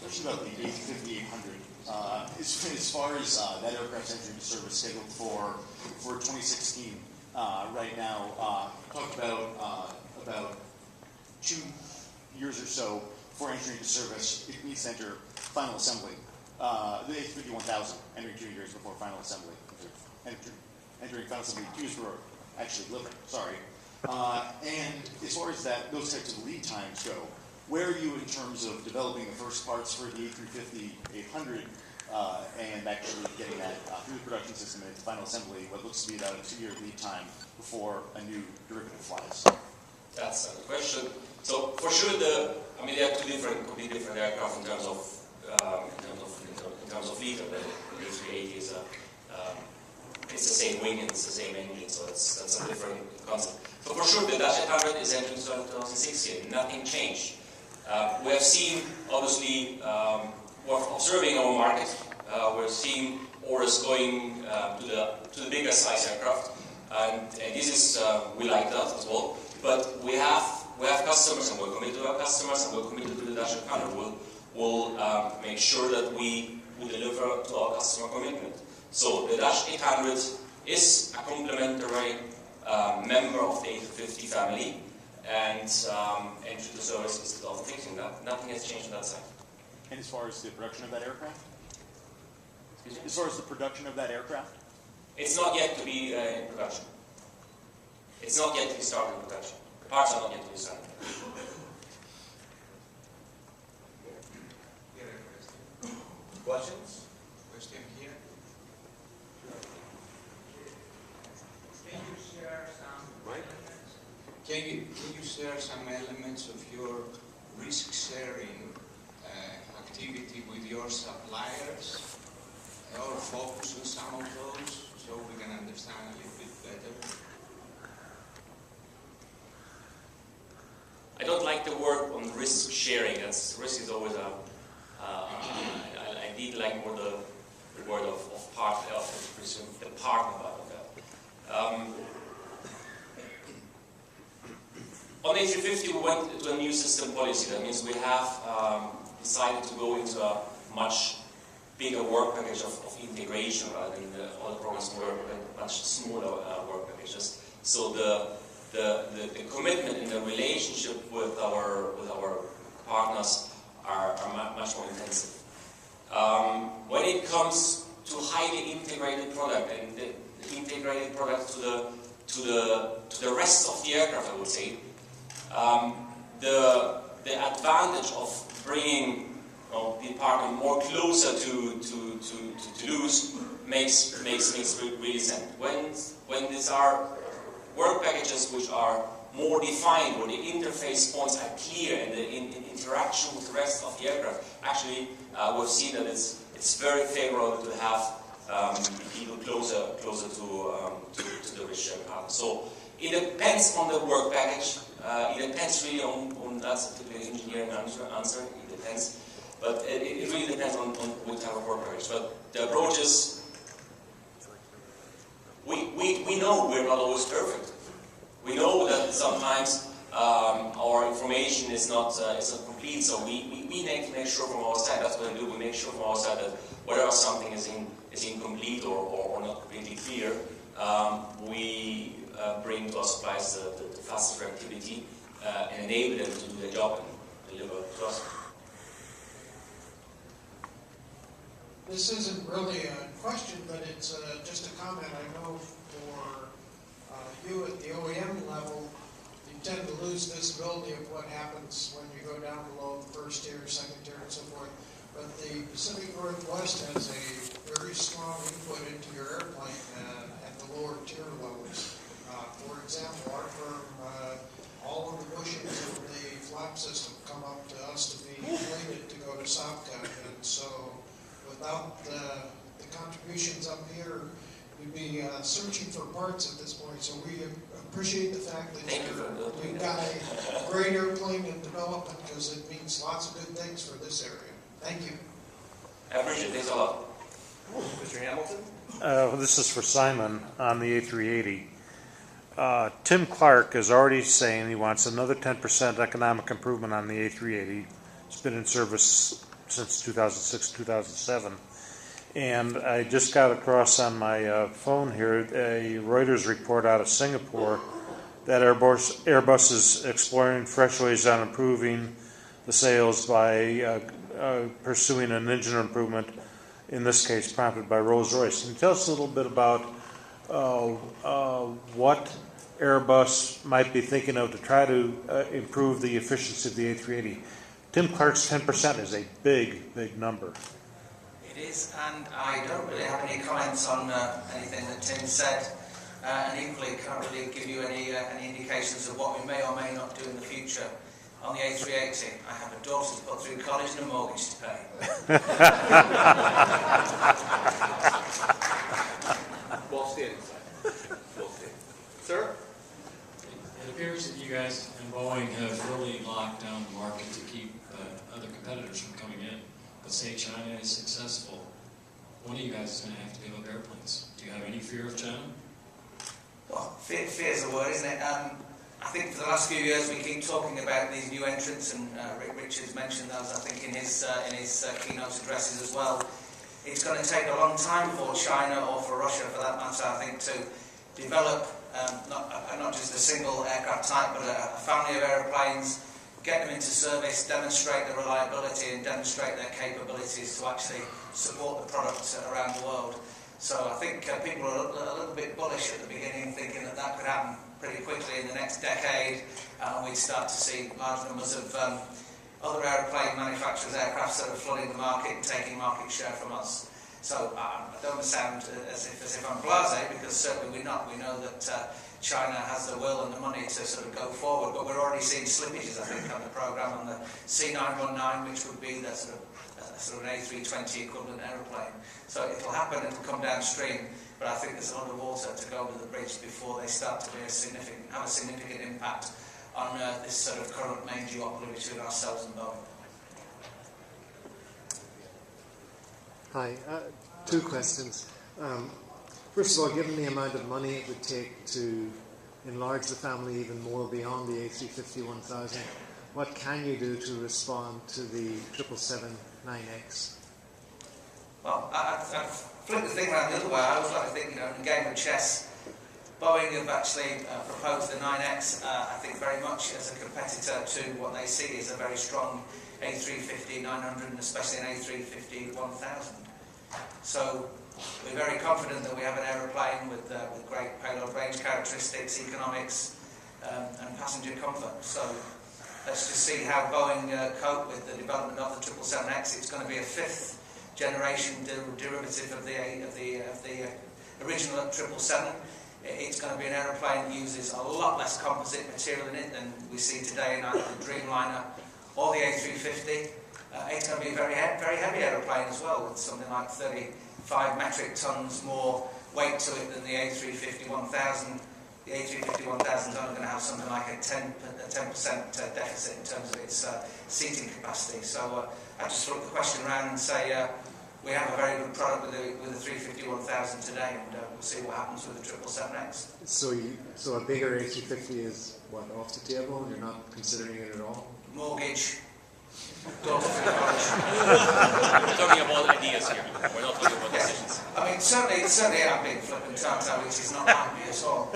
Question about the A350 800. As far as that aircraft's entry into service scheduled for 2016, right now, talked about 2 years or so before entering into service. It needs to enter final assembly. The A350 1000 entering 2 years before final assembly. Entering final assembly 2 years before actually delivering. Sorry. And as far as those types of lead times go, where are you in terms of developing the first parts for the A350 800 and actually getting that through the production system and into final assembly, what looks to be about a 2-year lead time before a new derivative flies? That's a good question. So for sure, there are completely different aircraft in terms of lead. The A380 is it's the same wing and it's the same engine, so that's a different concept. So for sure, the Dash 800 is entering 2016. Nothing changed. We have seen, obviously, we're observing our market. We're seeing orders going to the bigger size aircraft, and this is we like that as well. But we have customers, and we're committed to our customers, and we're committed to the Dash 800. We'll make sure that we deliver to our customer commitment. So the Dash 800 is a complementary member of the A350 family, and entry to service is 2016. Nothing has changed on that side. And as far as the production of that aircraft? As far as the production of that aircraft? It's not yet to be in production. It's not yet to be started in production. The parts are not yet to be started. Questions? Question here. Can you share some elements? Can you share some elements of your risk sharing activity with your suppliers, or focus on some of those so we can understand a little bit better? I don't like the word on risk sharing. Risk is always I did like more the word of part of the partner part of that. On A350, we went to a new system policy. That means we have decided to go into a much bigger work package of integration rather than the other programs were much smaller work packages. So the commitment and the relationship with our partners are much more intensive. When it comes to highly integrated product and the integrated product to the rest of the aircraft, I would say, the advantage of bringing the partner more closer to Toulouse makes really sense. When these are work packages which are more defined, where the interface points are clear and the interaction with the rest of the aircraft, actually we've seen that it's very favorable to have people closer to the rich partner. So it depends on the work package. It depends really on that's a typical engineering answer. It depends, but it really depends on what type of work package. But the approach is we know we're not always perfect. We know that sometimes our information is not complete, so we need to make sure from our side. That's what we do. We make sure from our side that whatever something is incomplete or not completely clear, we bring to our suppliers the fastest reactivity and enable them to do their job and deliver to us. This isn't really a question, but it's just a comment. I know for you at the OEM level, you tend to lose visibility of what happens when you go down below the first tier, second tier, and so forth. But the Pacific Northwest has a very strong input into your airplane at the lower tier levels. For example, our firm, all of the bushings of the flap system come up to us to be inflated to go to SOPCA, and so without the contributions up here, we'd be searching for parts at this point. So we appreciate the fact that you've got a great airplane in development, because it means lots of good things for this area. Thank you. I appreciate it. Thanks a lot. Mr. Hamilton? This is for Simon on the A380. Tim Clark is already saying he wants another 10% economic improvement on the A380. It's been in service since 2006, 2007. And I just got across on my phone here a Reuters report out of Singapore that Airbus is exploring fresh ways on improving the sales by pursuing an engine improvement, in this case prompted by Rolls-Royce. Can you tell us a little bit about what Airbus might be thinking of to try to improve the efficiency of the A380? Tim Clark's 10% is a big, big number. It is, and I don't really have any comments on anything that Tim said, and equally can't really give you any indications of what we may or may not do in the future on the A380. I have a daughter to put through college and a mortgage to pay. Well stated, sir. Well stated. Sir? It appears that you guys and Boeing have really locked down the market to keep other competitors from coming in. But say China is successful, one of you guys is going to have to give up airplanes. Do you have any fear of China? Well, fear is a word, isn't it? I think for the last few years we keep talking about these new entrants, and Richard's mentioned those, I think, in his keynote addresses as well. It's going to take a long time for China, or for Russia for that matter, I think, to develop not just a single aircraft type, but a family of aeroplanes, get them into service, demonstrate the reliability and demonstrate their capabilities to actually support the products around the world. So I think people are a little bit bullish at the beginning, thinking that that could happen pretty quickly in the next decade, and we'd start to see large numbers of other aeroplane manufacturers' aircraft that are flooding the market and taking market share from us. So I don't sound as if I'm blasé, because certainly we're not. We know that China has the will and the money to sort of go forward, but we're already seeing slippages, I think, on the program, on the C919, which would be the sort of an A320 equivalent aeroplane. So it'll happen, it'll come downstream, but I think there's a lot of water to go under the bridge before they start to have a significant impact on this sort of current main duopoly between ourselves and Boeing. Hi, two questions. First of all, given the amount of money it would take to enlarge the family even more beyond the A350-1000, what can you do to respond to the 777-9X? Well, I've flipped the thing around the other way. I always like to think, in a game of chess, Boeing have actually proposed the 9X, I think, very much as a competitor to what they see as a very strong A350-900 and especially an A350-1000. So we're very confident that we have an aeroplane with great payload range characteristics, economics, and passenger comfort. So let's just see how Boeing cope with the development of the 777X. It's going to be a fifth generation derivative of the original 777. It's going to be an aeroplane that uses a lot less composite material in it than we see today in either the Dreamliner or the A350. It's going to be a very heavy aeroplane as well, with something like 35 metric tons more weight to it than the A350-1000. The A350-1000 is only going to have something like a 10% deficit in terms of its seating capacity. So I just flip the question around and say we have a very good product with the 350-1000 today, and we'll see what happens with the 777X. So a bigger A350 is, what, off the table? You're not considering it at all? Mortgage. Daughter through college. We're talking about ideas here. We're not talking about decisions. I mean, certainly I'm being flippant, which is not like me at all.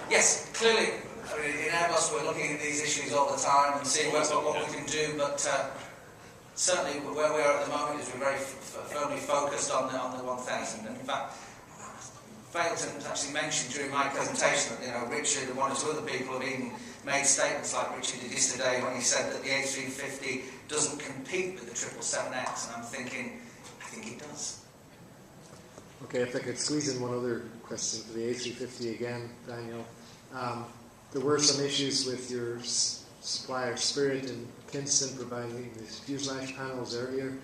Yes, clearly, in Airbus we're looking at these issues all the time and seeing what we can do, but certainly where we are at the moment is we're very firmly focused on the 1000. And in fact, I failed to actually mention during my presentation that Richard and one or two other people have even made statements like Richard did yesterday when he said that the A350 doesn't compete with the 777X, and I'm thinking, I think it does. Okay, if I could squeeze in one other question for the A350 again, Daniel. There were some issues with your supplier Spirit in Kingston providing the fuselage panels earlier.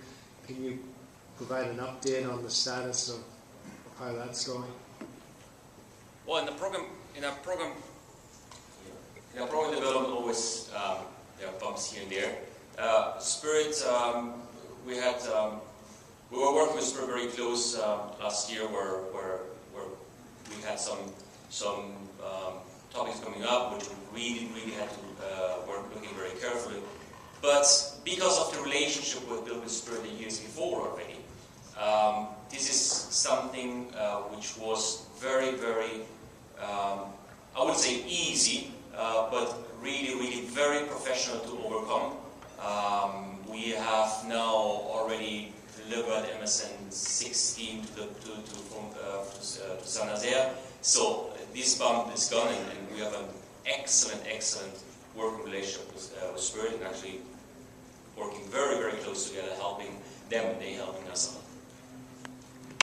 Can you provide an update on the status of how that's going? Well, in our program development, always there are bumps here and there. Spirit, we were working with Spirit very close last year, where we had some topics coming up, which we really had to work looking very carefully. But because of the relationship we built with Spirit the years before already. This is something which was very, very, I would say easy, but really, really very professional to overcome. We have now already delivered MSN 16 to San Nazaire. So this bump is gone, and we have an excellent, excellent working relationship with Spirit, and actually working very, very close together, helping them and they helping us out.